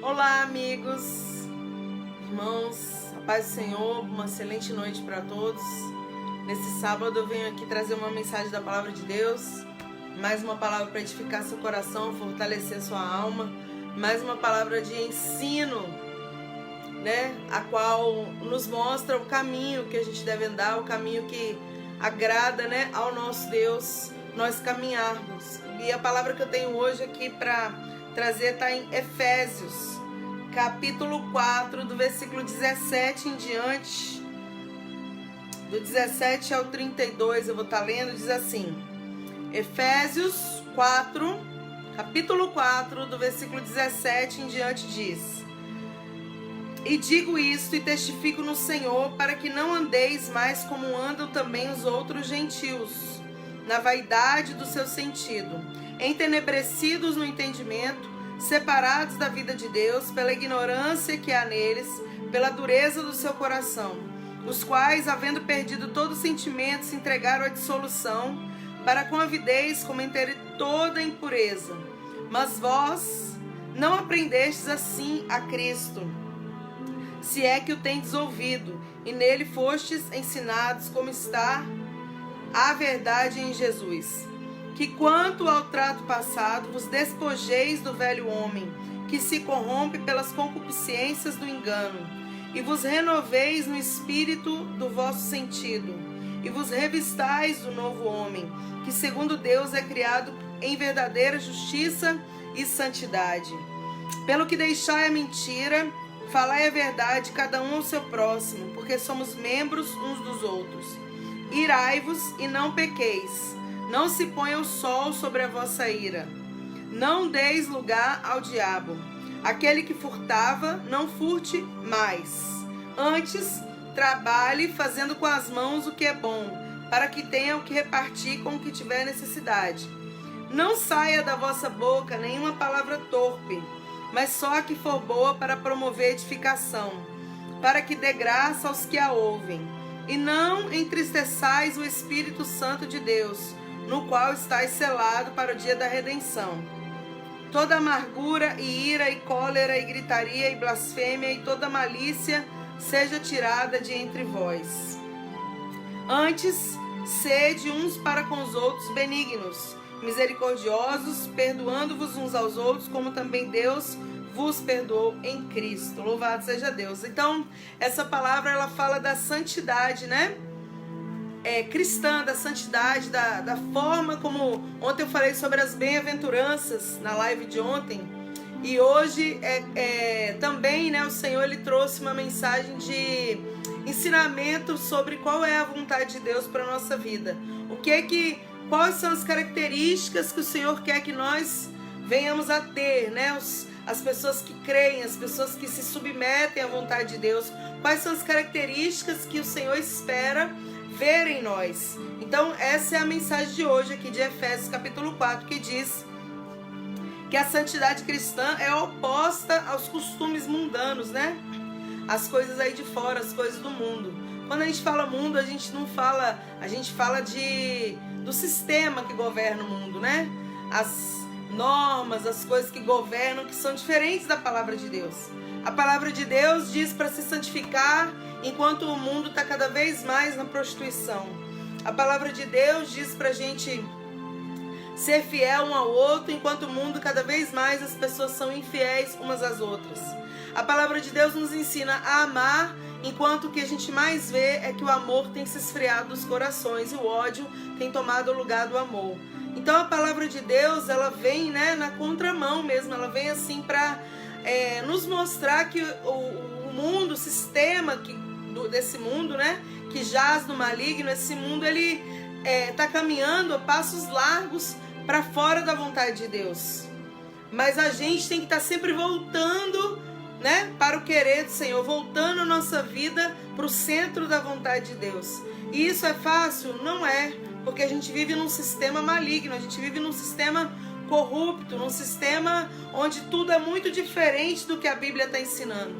Olá, amigos, irmãos, a paz do Senhor, uma excelente noite para todos. Nesse sábado eu venho aqui trazer uma mensagem da Palavra de Deus, mais uma palavra para edificar seu coração, fortalecer sua alma, mais uma palavra de ensino, né, a qual nos mostra o caminho que a gente deve andar, o caminho que agrada, né, ao nosso Deus, nós caminharmos. E a palavra que eu tenho hoje aqui para trazer está em Efésios, capítulo 4, do versículo 17 em diante, do 17 ao 32, eu vou estar lendo, diz assim, Efésios 4, capítulo 4, do versículo 17 em diante, diz: E digo isto e testifico no Senhor, para que não andeis mais como andam também os outros gentios, na vaidade do seu sentido, entenebrecidos no entendimento, separados da vida de Deus pela ignorância que há neles, pela dureza do seu coração, os quais, havendo perdido todo sentimento, se entregaram à dissolução, para com avidez cometerem toda a impureza. Mas vós não aprendestes assim a Cristo, se é que o tendes ouvido, e nele fostes ensinados como está a verdade em Jesus. Que quanto ao trato passado, vos despojeis do velho homem, que se corrompe pelas concupiscências do engano, e vos renoveis no espírito do vosso sentido, e vos revistais do novo homem, que segundo Deus é criado em verdadeira justiça e santidade. Pelo que deixai a mentira, falai a verdade, cada um ao seu próximo, porque somos membros uns dos outros. Irai-vos e não pequeis. Não se ponha o sol sobre a vossa ira. Não deis lugar ao diabo. Aquele que furtava, não furte mais. Antes, trabalhe fazendo com as mãos o que é bom, para que tenha o que repartir com o que tiver necessidade. Não saia da vossa boca nenhuma palavra torpe, mas só a que for boa para promover edificação, para que dê graça aos que a ouvem. E não entristeçais o Espírito Santo de Deus, no qual estáis selado para o dia da redenção. Toda amargura e ira e cólera e gritaria e blasfêmia e toda malícia seja tirada de entre vós. Antes, sede uns para com os outros benignos, misericordiosos, perdoando-vos uns aos outros, como também Deus vos perdoou em Cristo. Louvado seja Deus. Então, essa palavra ela fala da santidade, né? Cristã, da santidade, da forma como ontem eu falei sobre as bem-aventuranças na live de ontem, e hoje também, né, o Senhor ele trouxe uma mensagem de ensinamento sobre qual é a vontade de Deus para a nossa vida, quais são as características que o Senhor quer que nós venhamos a ter, né? As pessoas que creem, as pessoas que se submetem à vontade de Deus, quais são as características que o Senhor espera ver em nós. Então essa é a mensagem de hoje aqui de Efésios capítulo 4, que diz que a santidade cristã é oposta aos costumes mundanos, né? As coisas aí de fora, as coisas do mundo. Quando a gente fala mundo, a gente fala do sistema que governa o mundo, né? As normas, as coisas que governam, que são diferentes da palavra de Deus. A palavra de Deus diz para se santificar, enquanto o mundo está cada vez mais na prostituição. A palavra de Deus diz para a gente ser fiel um ao outro, enquanto o mundo cada vez mais as pessoas são infiéis umas às outras. A palavra de Deus nos ensina a amar, enquanto o que a gente mais vê é que o amor tem se esfriado dos corações e o ódio tem tomado o lugar do amor. Então a palavra de Deus, ela vem, né, na contramão mesmo, ela vem assim para nos mostrar que o mundo, o sistema desse mundo, né, que jaz no maligno, esse mundo ele está caminhando a passos largos para fora da vontade de Deus. Mas a gente tem que estar sempre voltando, né, para o querer do Senhor, voltando a nossa vida para o centro da vontade de Deus. E isso é fácil? Não é. Porque a gente vive num sistema maligno, a gente vive num sistema corrupto, num sistema onde tudo é muito diferente do que a Bíblia está ensinando.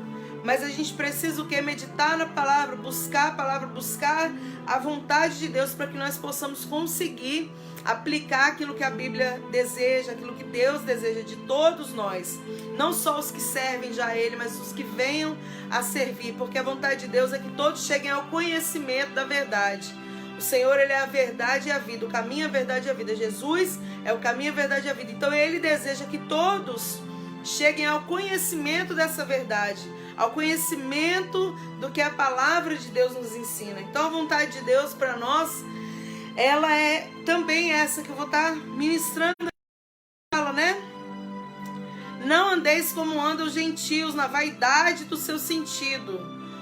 Mas a gente precisa o quê? Meditar na palavra, buscar a palavra, buscar a vontade de Deus para que nós possamos conseguir aplicar aquilo que a Bíblia deseja, aquilo que Deus deseja de todos nós. Não só os que servem já a Ele, mas os que venham a servir. Porque a vontade de Deus é que todos cheguem ao conhecimento da verdade. O Senhor, Ele é a verdade e a vida. O caminho, a verdade e a vida. Jesus é o caminho, a verdade e a vida. Então Ele deseja que todos cheguem ao conhecimento dessa verdade, ao conhecimento do que a palavra de Deus nos ensina. Então a vontade de Deus para nós, ela é também essa que eu vou estar ministrando. Fala, né? Não andeis como andam os gentios, na vaidade do seu sentido.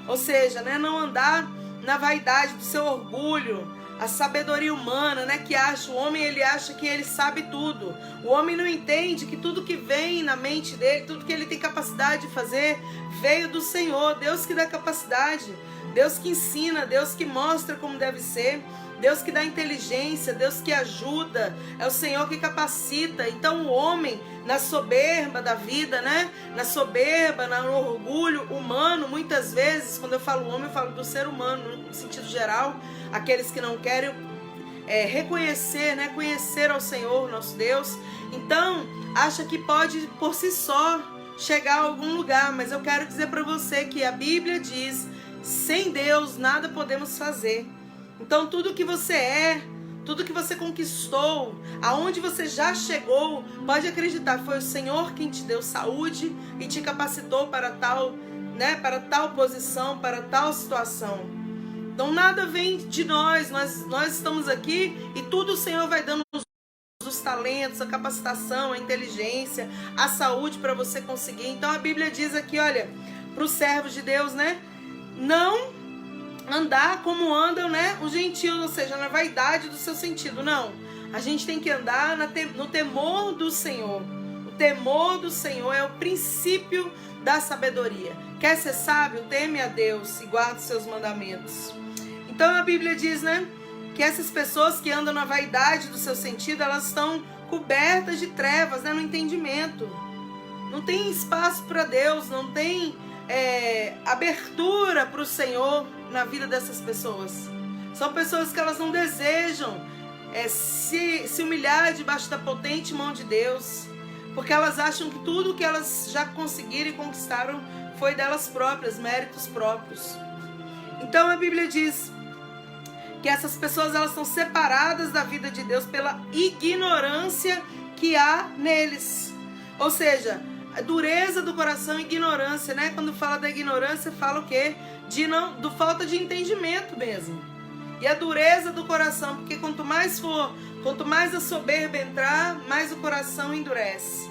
Ou seja, né? Não andar na vaidade do seu orgulho, a sabedoria humana, né? Que acha, o homem, ele acha que ele sabe tudo. O homem não entende que tudo que vem na mente dele, tudo que ele tem capacidade de fazer, veio do Senhor. Deus que dá capacidade, Deus que ensina, Deus que mostra como deve ser, Deus que dá inteligência, Deus que ajuda, é o Senhor que capacita. Então o homem, na soberba da vida, né? Na soberba, no orgulho humano, muitas vezes, quando eu falo homem, eu falo do ser humano, no sentido geral, aqueles que não querem reconhecer, né? Conhecer ao Senhor, nosso Deus. Então, acha que pode, por si só, chegar a algum lugar. Mas eu quero dizer para você que a Bíblia diz, sem Deus nada podemos fazer. Então tudo que você é, tudo que você conquistou, aonde você já chegou, pode acreditar, foi o Senhor quem te deu saúde e te capacitou para tal, né, para tal posição, para tal situação. Então nada vem de nós estamos aqui e tudo o Senhor vai dando os talentos, a capacitação, a inteligência, a saúde para você conseguir. Então a Bíblia diz aqui, olha, para os servos de Deus, né, não andar como andam, né, os gentios, ou seja, na vaidade do seu sentido. Não, a gente tem que andar no temor do Senhor. O temor do Senhor é o princípio da sabedoria. Quer ser sábio? Teme a Deus e guarda os seus mandamentos. Então a Bíblia diz, né, que essas pessoas que andam na vaidade do seu sentido, elas estão cobertas de trevas, né, no entendimento. Não tem espaço para Deus, não tem abertura para o Senhor na vida dessas pessoas. São pessoas que elas não desejam se humilhar debaixo da potente mão de Deus, porque elas acham que tudo que elas já conseguiram e conquistaram foi delas próprias, méritos próprios. Então a Bíblia diz que essas pessoas, elas são separadas da vida de Deus pela ignorância que há neles. Ou seja, a dureza do coração e ignorância, né? Quando fala da ignorância, fala o quê? Do falta de entendimento mesmo. E a dureza do coração, porque quanto mais a soberba entrar, mais o coração endurece.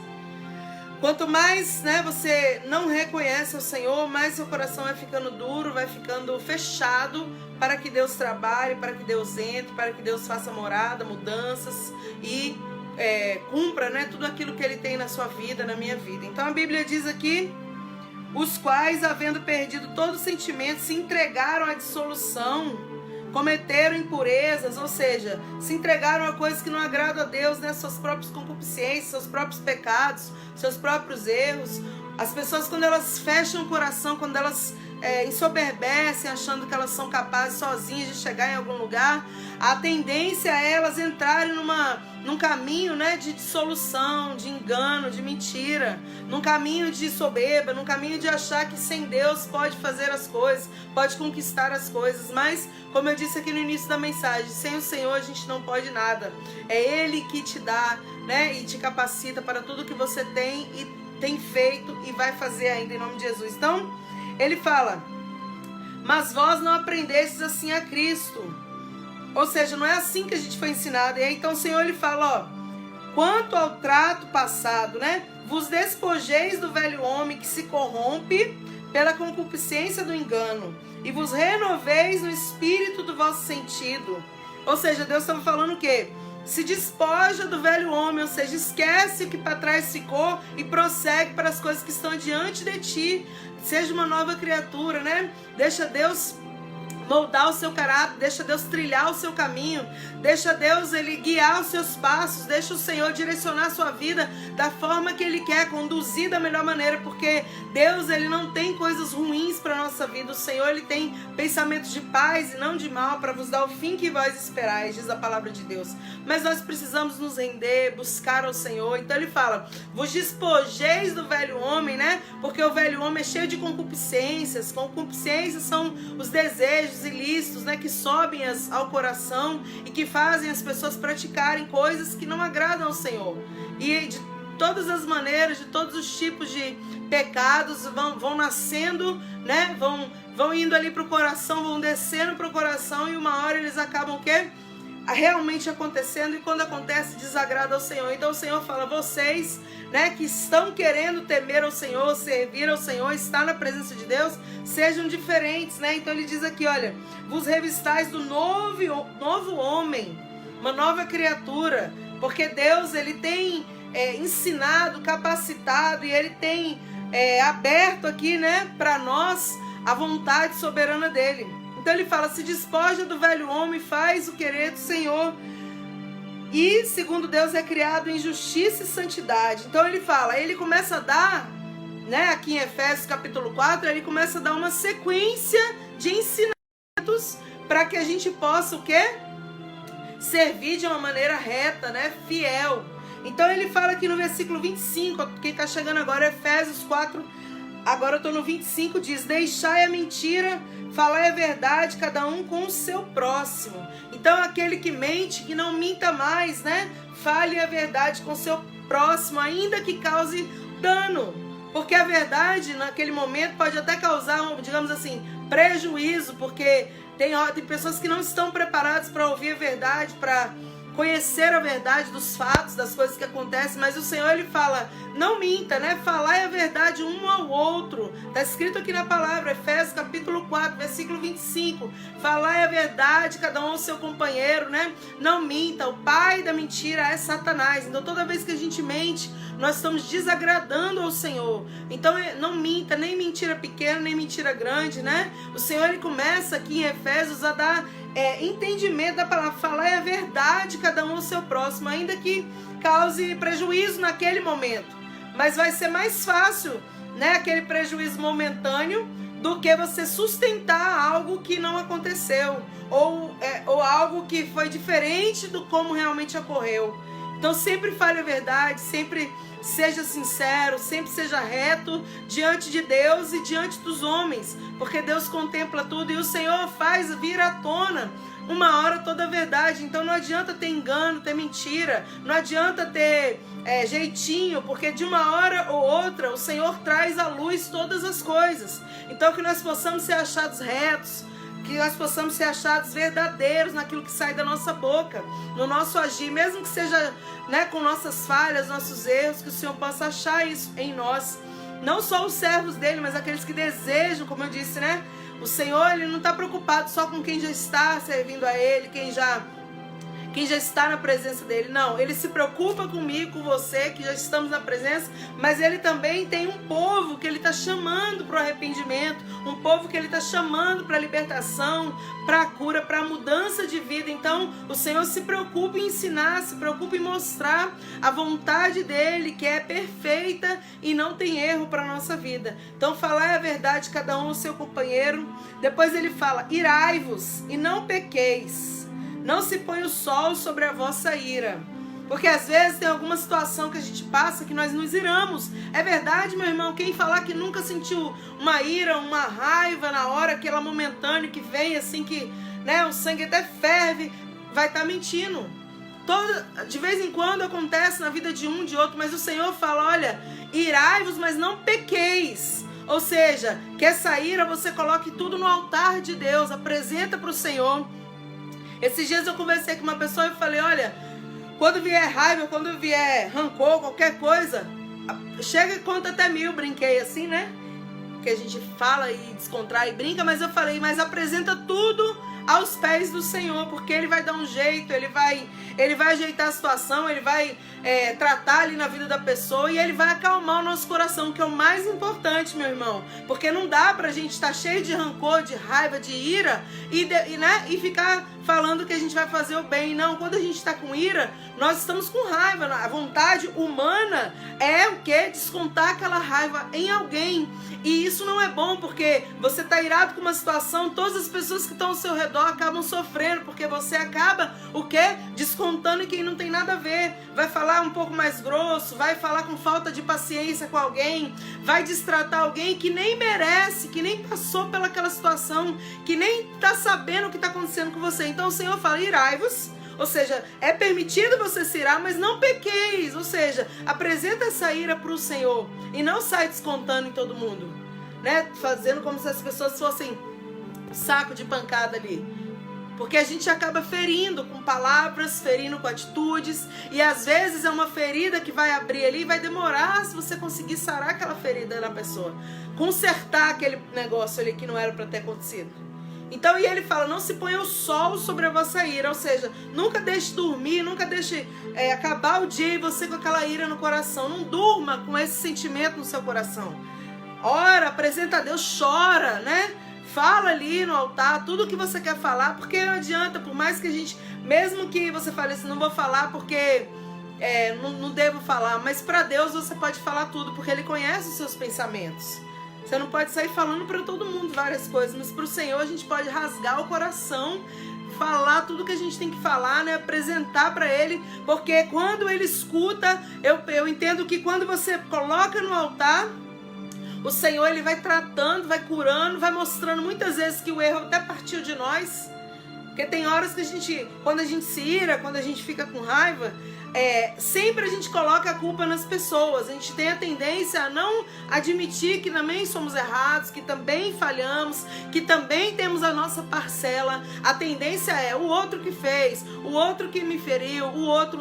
Quanto mais, né, você não reconhece o Senhor, mais seu coração vai ficando duro, vai ficando fechado para que Deus trabalhe, para que Deus entre, para que Deus faça morada, mudanças e cumpra, né, tudo aquilo que Ele tem na sua vida, na minha vida. Então a Bíblia diz aqui, os quais, havendo perdido todo sentimento, se entregaram à dissolução, cometeram impurezas, ou seja, se entregaram a coisas que não agradam a Deus, né, suas próprias concupiscências, seus próprios pecados, seus próprios erros. As pessoas, quando elas fecham o coração, quando elas ensoberbecem, achando que elas são capazes sozinhas de chegar em algum lugar, a tendência é elas entrarem num caminho, né, de dissolução, de engano, de mentira, num caminho de soberba, num caminho de achar que sem Deus pode fazer as coisas, pode conquistar as coisas. Mas, como eu disse aqui no início da mensagem, sem o Senhor a gente não pode nada. É Ele que te dá, né, e te capacita para tudo que você tem e tem feito e vai fazer ainda, em nome de Jesus. Então, ele fala, mas vós não aprendestes assim a Cristo. Ou seja, não é assim que a gente foi ensinado. E aí, então o Senhor, ele fala, ó, quanto ao trato passado, né, vos despojeis do velho homem que se corrompe pela concupiscência do engano e vos renoveis no espírito do vosso sentido. Ou seja, Deus estava falando o quê? Se despoja do velho homem, ou seja, esquece o que para trás ficou e prossegue para as coisas que estão diante de ti. Seja uma nova criatura, né? Deixa Deus moldar o seu caráter, deixa Deus trilhar o seu caminho, deixa Deus ele guiar os seus passos, deixa o Senhor direcionar a sua vida da forma que Ele quer, conduzir da melhor maneira, porque Deus, ele não tem coisas ruins para nossa vida. O Senhor, ele tem pensamentos de paz e não de mal, para vos dar o fim que vós esperais, diz a palavra de Deus. Mas nós precisamos nos render, buscar ao Senhor. Então ele fala, vos despojeis do velho homem, né? Porque o velho homem é cheio de concupiscências. Concupiscências são os desejos ilícitos, né? Que sobem ao coração e que fazem as pessoas praticarem coisas que não agradam ao Senhor. E de todas as maneiras, de todos os tipos de pecados vão nascendo, né? Vão indo ali para o coração, vão descendo para o coração, e uma hora eles acabam o quê? Realmente acontecendo, e quando acontece, desagrada ao Senhor. Então o Senhor fala, vocês, né, que estão querendo temer ao Senhor, servir ao Senhor, estar na presença de Deus, sejam diferentes, né? Então ele diz aqui, olha, vos revistais do novo homem, uma nova criatura, porque Deus, ele tem ensinado, capacitado, e ele tem aberto aqui, né, para nós a vontade soberana dele. Então ele fala, se despoja do velho homem, faz o querer do Senhor, e segundo Deus é criado em justiça e santidade. Então ele fala, ele começa a dar, né, aqui em Efésios capítulo 4, ele começa a dar uma sequência de ensinamentos para que a gente possa o quê? Servir de uma maneira reta, né, fiel. Então ele fala aqui no versículo 25, quem está chegando agora é Efésios 4, agora eu estou no 25, diz, deixai a mentira, falai a verdade, cada um com o seu próximo. Então aquele que mente, que não minta mais, né? Fale a verdade com o seu próximo, ainda que cause dano. Porque a verdade, naquele momento, pode até causar, digamos assim, prejuízo, porque tem pessoas que não estão preparadas para ouvir a verdade, para conhecer a verdade dos fatos, das coisas que acontecem, mas o Senhor, ele fala, não minta, né? Falai a verdade um ao outro. Está escrito aqui na palavra, Efésios capítulo 4, versículo 25. Falai a verdade, cada um ao seu companheiro, né? Não minta, o pai da mentira é Satanás. Então toda vez que a gente mente, nós estamos desagradando ao Senhor. Então não minta, nem mentira pequena, nem mentira grande, né? O Senhor, ele começa aqui em Efésios a dar entendimento da palavra, falar a verdade, cada um ao seu próximo, ainda que cause prejuízo naquele momento, mas vai ser mais fácil, né, aquele prejuízo momentâneo, do que você sustentar algo que não aconteceu, ou algo que foi diferente do como realmente ocorreu. Então sempre fale a verdade, sempre seja sincero, sempre seja reto diante de Deus e diante dos homens, porque Deus contempla tudo e o Senhor faz vir à tona uma hora toda a verdade. Então não adianta ter engano, ter mentira, não adianta ter jeitinho, porque de uma hora ou outra o Senhor traz à luz todas as coisas. Então que nós possamos ser achados retos, que nós possamos ser achados verdadeiros naquilo que sai da nossa boca, no nosso agir, mesmo que seja, né, com nossas falhas, nossos erros, que o Senhor possa achar isso em nós. Não só os servos dele, mas aqueles que desejam, como eu disse, né? O Senhor, ele não está preocupado só com quem já está servindo a ele, quem já está na presença dele. Não, ele se preocupa comigo, com você, que já estamos na presença, mas ele também tem um povo que ele está chamando para o arrependimento, um povo que ele está chamando para a libertação, para a cura, para a mudança de vida. Então o Senhor se preocupa em ensinar, se preocupa em mostrar a vontade dele, que é perfeita e não tem erro para a nossa vida. Então falar a verdade, cada um o seu companheiro. Depois ele fala, irai-vos e não pequeis. Não se põe o sol sobre a vossa ira. Porque às vezes tem alguma situação que a gente passa que nós nos iramos. É verdade, meu irmão, quem falar que nunca sentiu uma ira, uma raiva na hora, aquela momentânea que vem assim que, né, o sangue até ferve, vai estar mentindo. De vez em quando acontece na vida de um, de outro, mas o Senhor fala, olha, irai-vos, mas não pequeis. Ou seja, que essa ira você coloque tudo no altar de Deus, apresenta para o Senhor. Esses dias eu conversei com uma pessoa e falei, olha, quando vier raiva, quando vier rancor, qualquer coisa, chega e conta até 1000, brinquei assim, né? Que a gente fala e descontrai e brinca, mas eu falei, mas apresenta tudo aos pés do Senhor, porque Ele vai dar um jeito, Ele vai ajeitar a situação, Ele vai tratar ali na vida da pessoa e Ele vai acalmar o nosso coração, que é o mais importante, meu irmão, porque não dá pra gente estar cheio de rancor, de raiva, de ira e ficar falando que a gente vai fazer o bem. Não, quando a gente está com ira, nós estamos com raiva. A vontade humana é o quê? Descontar aquela raiva em alguém. E isso não é bom, porque você está irado com uma situação, todas as pessoas que estão ao seu redor acabam sofrendo, porque você acaba, o quê? Descontando em quem não tem nada a ver. Vai falar um pouco mais grosso, vai falar com falta de paciência com alguém, vai destratar alguém que nem merece, que nem passou pelaquela situação, que nem está sabendo o que está acontecendo com você. Então o Senhor fala, irai-vos, ou seja, é permitido você se irar, mas não pequeis, ou seja, apresenta essa ira para o Senhor e não sai descontando em todo mundo, né? Fazendo como se as pessoas fossem saco de pancada ali, porque a gente acaba ferindo com palavras, ferindo com atitudes, e às vezes é uma ferida que vai abrir ali e vai demorar se você conseguir sarar aquela ferida na pessoa, consertar aquele negócio ali que não era para ter acontecido. Então, e ele fala, não se ponha o sol sobre a vossa ira, ou seja, nunca deixe dormir, nunca deixe acabar o dia e você com aquela ira no coração. Não durma com esse sentimento no seu coração. Ora, apresenta a Deus, chora, né? Fala ali no altar tudo o que você quer falar, porque não adianta, por mais que a gente, mesmo que você fale assim, não vou falar porque não devo falar, mas para Deus você pode falar tudo, porque Ele conhece os seus pensamentos. Você não pode sair falando para todo mundo várias coisas, mas para o Senhor a gente pode rasgar o coração, falar tudo que a gente tem que falar, né? Apresentar para Ele, porque quando Ele escuta, eu entendo que quando você coloca no altar, o Senhor Ele vai tratando, vai curando, vai mostrando muitas vezes que o erro até partiu de nós, porque tem horas que quando a gente se ira, quando a gente fica com raiva, sempre a gente coloca a culpa nas pessoas. A gente tem a tendência a não admitir que também somos errados, que também falhamos, que também temos a nossa parcela. A tendência é o outro que fez, o outro que me feriu, o outro.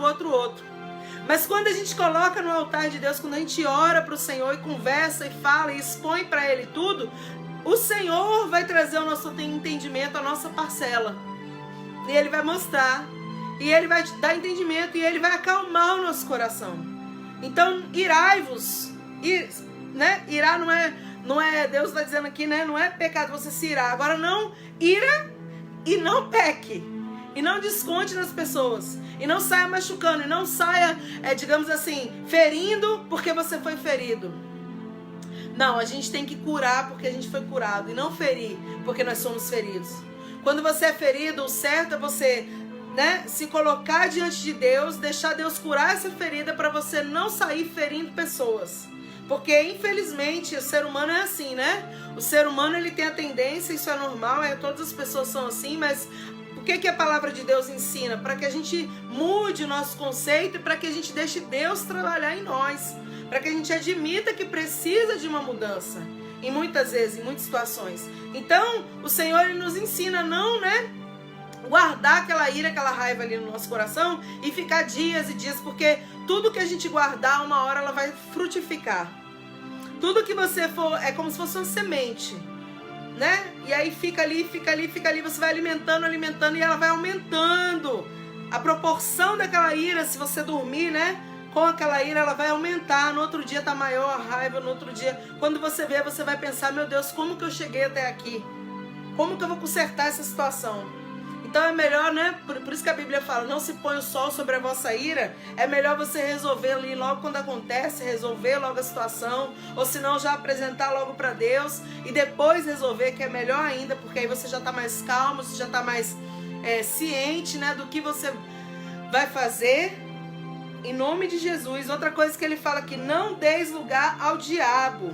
Mas quando a gente coloca no altar de Deus, quando a gente ora para o Senhor e conversa e fala e expõe para Ele tudo, o Senhor vai trazer o nosso entendimento, a nossa parcela. E Ele vai mostrar. E Ele vai te dar entendimento e Ele vai acalmar o nosso coração. Então, irai-vos. Né? Irar não é, Deus está dizendo aqui, né? Não é pecado você se irar. Agora não ira e não peque. E não desconte nas pessoas. E não saia machucando. E não saia, digamos assim, ferindo porque você foi ferido. Não, a gente tem que curar porque a gente foi curado. E não ferir porque nós somos feridos. Quando você é ferido, o certo é você... né? Se colocar diante de Deus, deixar Deus curar essa ferida para você não sair ferindo pessoas. Porque infelizmente o ser humano é assim, né? O ser humano ele tem a tendência, isso é normal, todas as pessoas são assim, mas o que a palavra de Deus ensina? Para que a gente mude o nosso conceito e para que a gente deixe Deus trabalhar em nós. Para que a gente admita que precisa de uma mudança. E muitas vezes, em muitas situações. Então, o Senhor ele nos ensina a não, né? Guardar aquela ira, aquela raiva ali no nosso coração e ficar dias e dias, porque tudo que a gente guardar, uma hora ela vai frutificar. Tudo que você for, é como se fosse uma semente, né? E aí fica ali, você vai alimentando e ela vai aumentando. A proporção daquela ira, se você dormir, né? Com aquela ira, ela vai aumentar. No outro dia tá maior a raiva, no outro dia, quando você vê, você vai pensar, meu Deus, como que eu cheguei até aqui? Como que eu vou consertar essa situação? Então é melhor, né? Por isso que a Bíblia fala, não se põe o sol sobre a vossa ira. É melhor você resolver ali logo quando acontece, resolver logo a situação, ou se não já apresentar logo para Deus e depois resolver, que é melhor ainda, porque aí você já está mais calmo, você já está mais ciente, né, do que você vai fazer. Em nome de Jesus. Outra coisa que ele fala aqui, não deis lugar ao diabo.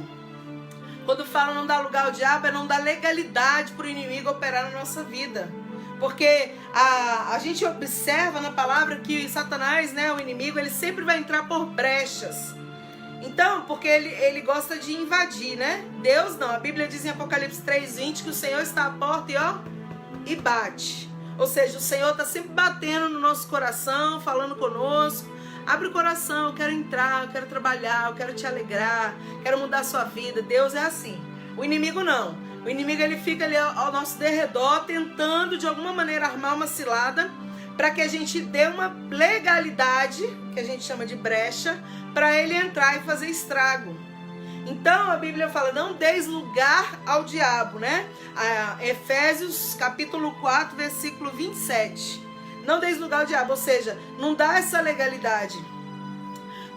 Quando fala não dar lugar ao diabo, é não dar legalidade para o inimigo operar na nossa vida. Porque a gente observa na palavra que Satanás, né, o inimigo, ele sempre vai entrar por brechas. Então, porque ele gosta de invadir, né? Deus não. A Bíblia diz em Apocalipse 3:20 que o Senhor está à porta e bate. Ou seja, o Senhor está sempre batendo no nosso coração, falando conosco. Abre o coração, eu quero entrar, eu quero trabalhar, eu quero te alegrar, quero mudar a sua vida. Deus é assim. O inimigo não. O inimigo ele fica ali ao nosso derredor, tentando de alguma maneira armar uma cilada para que a gente dê uma legalidade, que a gente chama de brecha, para ele entrar e fazer estrago. Então a Bíblia fala, não deis lugar ao diabo, né? Efésios capítulo 4, versículo 27. Não deis lugar ao diabo, ou seja, não dá essa legalidade.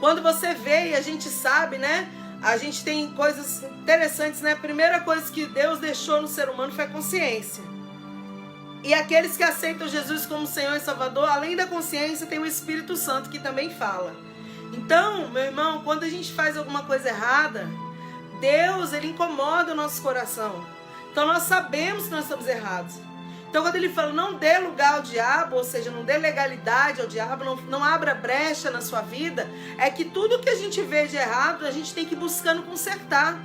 Quando você vê e a gente sabe, né? A gente tem coisas interessantes, né? A primeira coisa que Deus deixou no ser humano foi a consciência. E aqueles que aceitam Jesus como Senhor e Salvador, além da consciência, tem o Espírito Santo que também fala. Então, meu irmão, quando a gente faz alguma coisa errada, Deus, ele incomoda o nosso coração. Então nós sabemos que nós estamos errados. Então quando ele fala, não dê lugar ao diabo, ou seja, não dê legalidade ao diabo, não abra brecha na sua vida, é que tudo que a gente vê de errado, a gente tem que ir buscando consertar.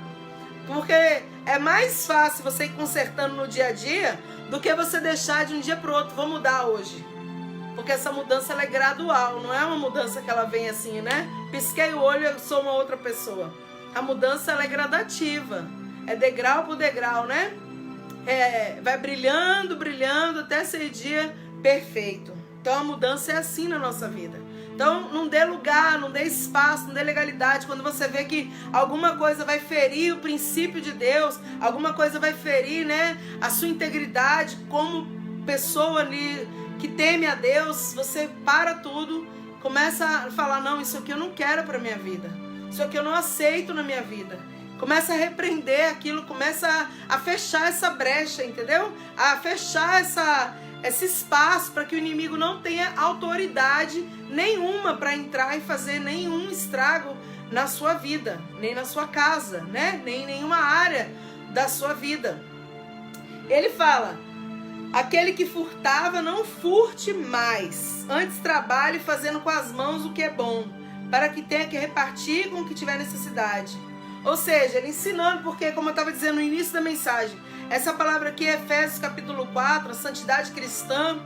Porque é mais fácil você ir consertando no dia a dia do que você deixar de um dia para o outro, vou mudar hoje. Porque essa mudança ela é gradual, não é uma mudança que ela vem assim, né? Pisquei o olho e eu sou uma outra pessoa. A mudança ela é gradativa, é degrau por degrau, né? Vai brilhando, brilhando até ser dia perfeito. Então a mudança é assim na nossa vida. Então não dê lugar, não dê espaço, não dê legalidade. Quando você vê que alguma coisa vai ferir o princípio de Deus, alguma coisa vai ferir, né, a sua integridade como pessoa ali que teme a Deus, você para tudo, começa a falar, não, isso aqui eu não quero para minha vida. Isso aqui eu não aceito na minha vida. Começa a repreender aquilo, começa a fechar essa brecha, entendeu? A fechar esse espaço para que o inimigo não tenha autoridade nenhuma para entrar e fazer nenhum estrago na sua vida, nem na sua casa, né? Nem em nenhuma área da sua vida. Ele fala, aquele que furtava, não furte mais. Antes trabalhe fazendo com as mãos o que é bom, para que tenha que repartir com o que tiver necessidade. Ou seja, ele ensinando, porque como eu estava dizendo no início da mensagem, essa palavra aqui, Efésios capítulo 4, a santidade cristã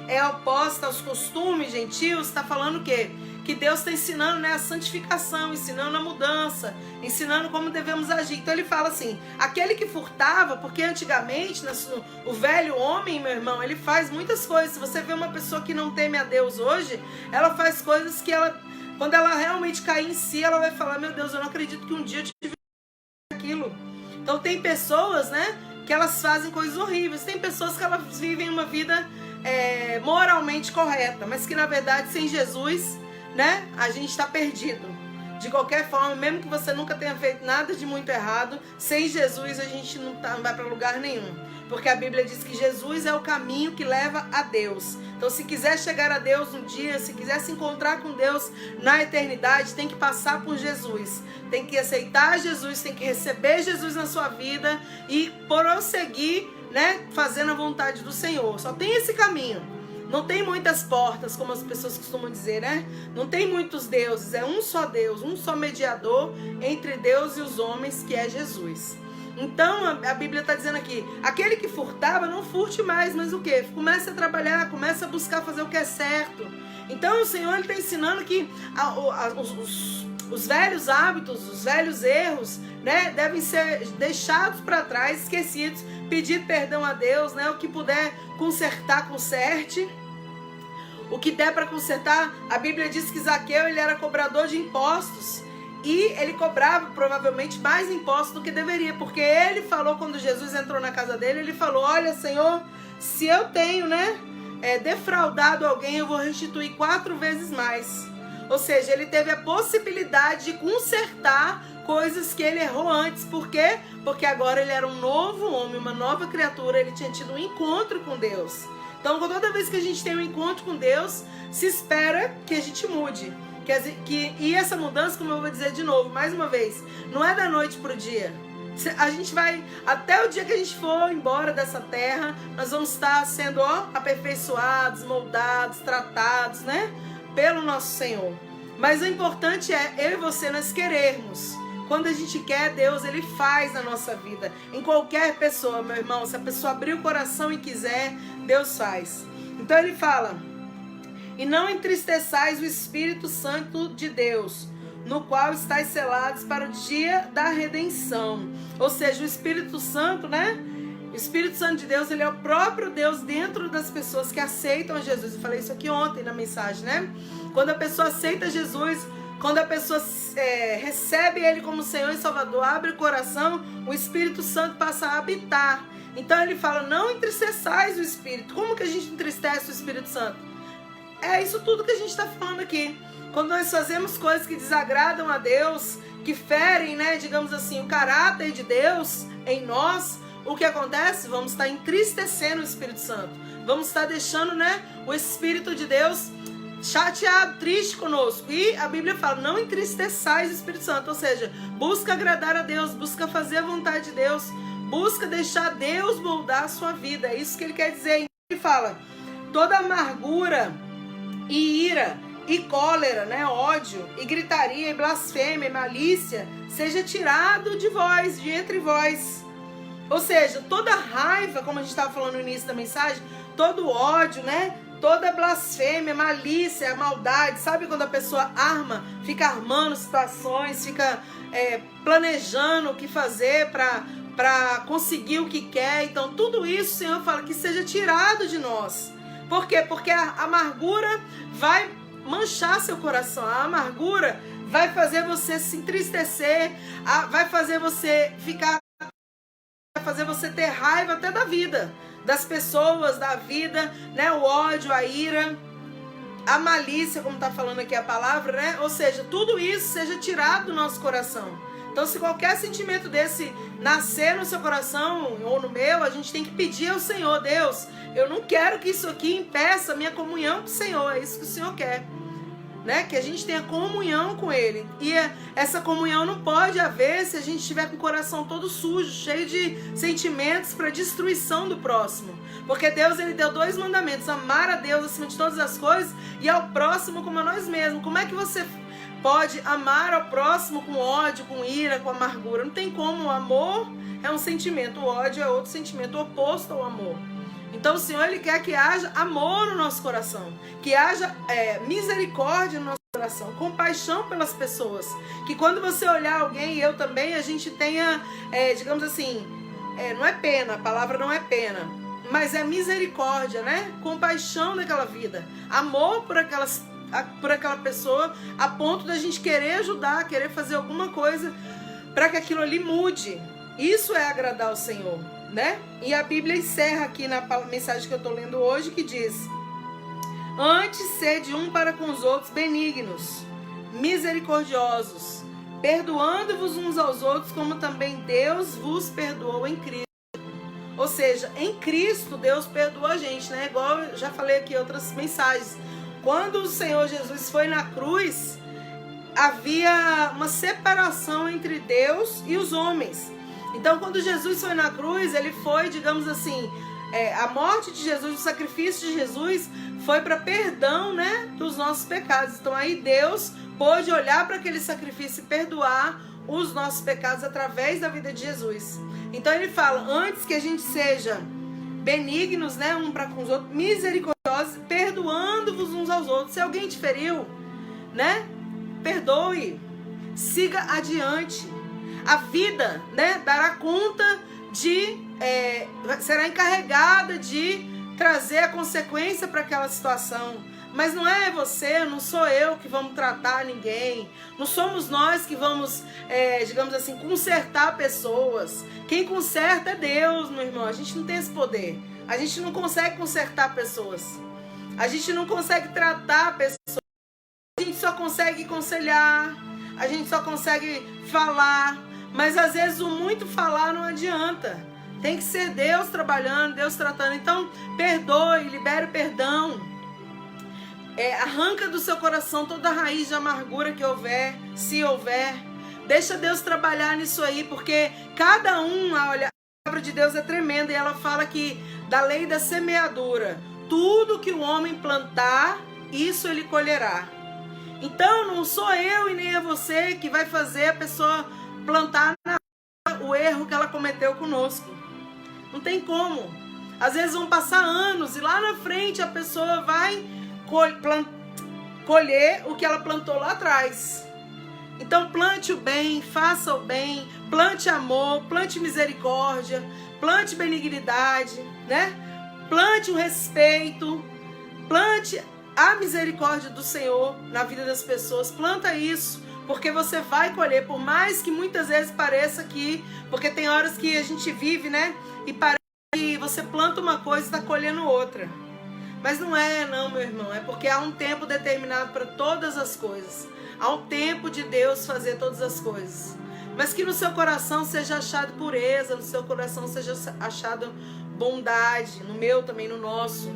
é oposta aos costumes gentios, está falando o quê? Que Deus está ensinando, né, a santificação, ensinando a mudança, ensinando como devemos agir. Então ele fala assim, aquele que furtava, porque antigamente, o velho homem, meu irmão, ele faz muitas coisas. Se você vê uma pessoa que não teme a Deus hoje, ela faz coisas que quando ela realmente cair em si, ela vai falar, meu Deus, eu não acredito que um dia eu tive aquilo. Então tem pessoas, né, que elas fazem coisas horríveis. Tem pessoas que elas vivem uma vida moralmente correta, mas que na verdade sem Jesus, né, a gente está perdido. De qualquer forma, mesmo que você nunca tenha feito nada de muito errado, sem Jesus a gente não vai para lugar nenhum. Porque a Bíblia diz que Jesus é o caminho que leva a Deus. Então se quiser chegar a Deus um dia, se quiser se encontrar com Deus na eternidade, tem que passar por Jesus. Tem que aceitar Jesus, tem que receber Jesus na sua vida e prosseguir, né, fazendo a vontade do Senhor. Só tem esse caminho. Não tem muitas portas, como as pessoas costumam dizer, né? Não tem muitos deuses, é um só Deus, um só mediador entre Deus e os homens, que é Jesus. Então a Bíblia está dizendo aqui, aquele que furtava, não furte mais, mas o quê? Comece a trabalhar, comece a buscar fazer o que é certo. Então o Senhor está ensinando que os velhos hábitos, os velhos erros, né, devem ser deixados para trás, esquecidos, pedir perdão a Deus, né? O que puder consertar, conserte. O que der para consertar, a Bíblia diz que Zaqueu, ele era cobrador de impostos e ele cobrava provavelmente mais impostos do que deveria, porque ele falou, quando Jesus entrou na casa dele, ele falou, olha, Senhor, se eu tenho, né, defraudado alguém, eu vou restituir 4 vezes mais. Ou seja, ele teve a possibilidade de consertar coisas que ele errou antes. Por quê? Porque agora ele era um novo homem, uma nova criatura, ele tinha tido um encontro com Deus. Então, toda vez que a gente tem um encontro com Deus, se espera que a gente mude. E essa mudança, como eu vou dizer de novo, mais uma vez, não é da noite para o dia. A gente vai, até o dia que a gente for embora dessa terra, nós vamos estar sendo aperfeiçoados, moldados, tratados, né, pelo nosso Senhor. Mas o importante é eu e você nós querermos. Quando a gente quer, Deus, ele faz na nossa vida. Em qualquer pessoa, meu irmão, se a pessoa abrir o coração e quiser, Deus faz. Então ele fala, e não entristeçais o Espírito Santo de Deus, no qual estáis selados para o dia da redenção. Ou seja, o Espírito Santo, né? O Espírito Santo de Deus, ele é o próprio Deus dentro das pessoas que aceitam Jesus. Eu falei isso aqui ontem na mensagem, né? Quando a pessoa aceita Jesus, quando a pessoa recebe Ele como Senhor e Salvador, abre o coração, o Espírito Santo passa a habitar. Então ele fala, não entristeçais o Espírito. Como que a gente entristece o Espírito Santo? É isso tudo que a gente está falando aqui. Quando nós fazemos coisas que desagradam a Deus, que ferem, né, digamos assim, o caráter de Deus em nós, o que acontece? Vamos estar entristecendo o Espírito Santo. Vamos estar deixando, né, o Espírito de Deus chateado, triste conosco. E a Bíblia fala, não entristeçais o Espírito Santo. Ou seja, busca agradar a Deus, busca fazer a vontade de Deus, busca deixar Deus moldar a sua vida. É isso que ele quer dizer. Ele fala, toda amargura e ira e cólera, né, ódio e gritaria e blasfêmia e malícia seja tirado de vós, de entre vós. Ou seja, toda raiva, como a gente estava falando no início da mensagem, todo ódio, né? Toda blasfêmia, malícia, maldade. Sabe quando a pessoa fica armando situações, fica planejando o que fazer para conseguir o que quer. Então, tudo isso, o Senhor fala que seja tirado de nós. Por quê? Porque a amargura vai manchar seu coração. A amargura vai fazer você se entristecer, vai fazer você vai fazer você ter raiva até da vida, das pessoas, da vida, né? O ódio, a ira, a malícia, como está falando aqui a palavra, né? Ou seja, tudo isso seja tirado do nosso coração. Então, se qualquer sentimento desse nascer no seu coração ou no meu, a gente tem que pedir ao Senhor, Deus, eu não quero que isso aqui impeça a minha comunhão com o Senhor, é isso que o Senhor quer. Né? Que a gente tenha comunhão com Ele. E essa comunhão não pode haver se a gente estiver com o coração todo sujo, cheio de sentimentos para destruição do próximo. Porque Deus, Ele deu 2 mandamentos: amar a Deus acima de todas as coisas e ao próximo como a nós mesmos. Como é que você pode amar ao próximo com ódio, com ira, com amargura? Não tem como. O amor é um sentimento, o ódio é outro sentimento, oposto ao amor. Então o Senhor, Ele quer que haja amor no nosso coração, que haja misericórdia no nosso coração, compaixão pelas pessoas, que quando você olhar alguém, e eu também, a gente tenha, digamos assim, não é pena, a palavra não é pena, mas é misericórdia, né? Compaixão daquela vida, amor por aquela pessoa, a ponto da gente querer ajudar, querer fazer alguma coisa para que aquilo ali mude. Isso é agradar ao Senhor, né? E a Bíblia encerra aqui na mensagem que eu estou lendo hoje, que diz: antes sede um para com os outros benignos, misericordiosos, perdoando-vos uns aos outros, como também Deus vos perdoou em Cristo. Ou seja, em Cristo Deus perdoou a gente, né? Igual eu já falei aqui em outras mensagens. Quando o Senhor Jesus foi na cruz, havia uma separação entre Deus e os homens. Então, quando Jesus foi na cruz, ele foi, digamos assim, a morte de Jesus, o sacrifício de Jesus foi para perdão, né, dos nossos pecados. Então, aí Deus pôde olhar para aquele sacrifício e perdoar os nossos pecados através da vida de Jesus. Então, ele fala, antes que a gente seja benignos, né, um para com os outros, misericordiosos, perdoando-vos uns aos outros. Se alguém te feriu, né, perdoe, siga adiante. A vida, né, dará conta será encarregada de trazer a consequência para aquela situação. Mas não é você, não sou eu que vamos tratar ninguém. Não somos nós que vamos, digamos assim, consertar pessoas. Quem conserta é Deus, meu irmão. A gente não tem esse poder. A gente não consegue consertar pessoas. A gente não consegue tratar pessoas. A gente só consegue aconselhar. A gente só consegue falar. Mas às vezes o muito falar não adianta. Tem que ser Deus trabalhando, Deus tratando. Então, perdoe, libere o perdão. Arranca do seu coração toda a raiz de amargura que houver, se houver. Deixa Deus trabalhar nisso aí, porque cada um, olha, a palavra de Deus é tremenda e ela fala que da lei da semeadura, tudo que o homem plantar, isso ele colherá. Então, não sou eu e nem é você que vai fazer a pessoa plantar o erro que ela cometeu conosco. Não tem como. Às vezes vão passar anos e lá na frente a pessoa vai colher o que ela plantou lá atrás. Então plante o bem, faça o bem, plante amor, plante misericórdia, plante benignidade, né? Plante o respeito, plante a misericórdia do Senhor na vida das pessoas, planta isso, porque você vai colher, por mais que muitas vezes pareça que, porque tem horas que a gente vive, né? E parece que você planta uma coisa e está colhendo outra. Mas não é, não, meu irmão, é porque há um tempo determinado para todas as coisas. Há um tempo de Deus fazer todas as coisas. Mas que no seu coração seja achado pureza, no seu coração seja achado bondade, no meu também, no nosso,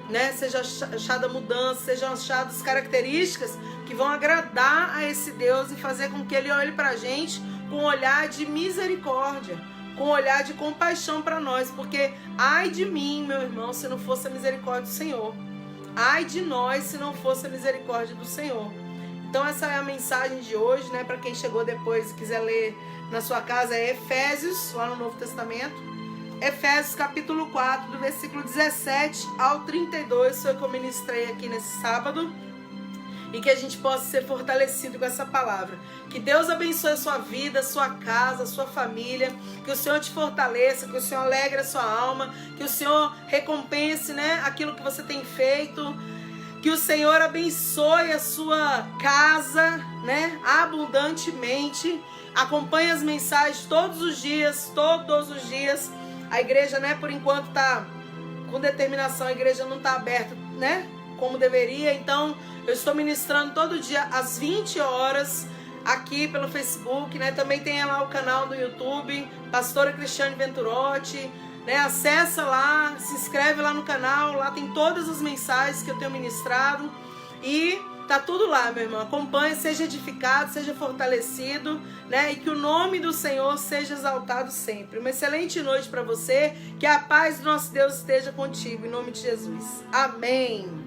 né? Seja achada mudança, sejam achadas características que vão agradar a esse Deus e fazer com que Ele olhe para a gente com um olhar de misericórdia, com um olhar de compaixão para nós, porque ai de mim, meu irmão, se não fosse a misericórdia do Senhor. Ai de nós se não fosse a misericórdia do Senhor. Então essa é a mensagem de hoje, né? Para quem chegou depois e quiser ler na sua casa, é Efésios, lá no Novo Testamento. Efésios capítulo 4, do versículo 17 ao 32, foi o que eu ministrei aqui nesse sábado. E que a gente possa ser fortalecido com essa palavra. Que Deus abençoe a sua vida, a sua casa, a sua família. Que o Senhor te fortaleça, que o Senhor alegre a sua alma. Que o Senhor recompense, né, aquilo que você tem feito. Que o Senhor abençoe a sua casa, né, abundantemente. Acompanhe as mensagens todos os dias, A igreja, né, por enquanto está com determinação, a igreja não está aberta, né, como deveria. Então, eu estou ministrando todo dia às 20 horas aqui pelo Facebook, né? Também tem lá o canal do YouTube, Pastora Cristiane Venturotti, né? Acessa lá, se inscreve lá no canal, lá tem todas as mensagens que eu tenho ministrado e tá tudo lá, meu irmão. Acompanhe, seja edificado, seja fortalecido, né? E que o nome do Senhor seja exaltado sempre. Uma excelente noite para você, que a paz do nosso Deus esteja contigo, em nome de Jesus. Amém.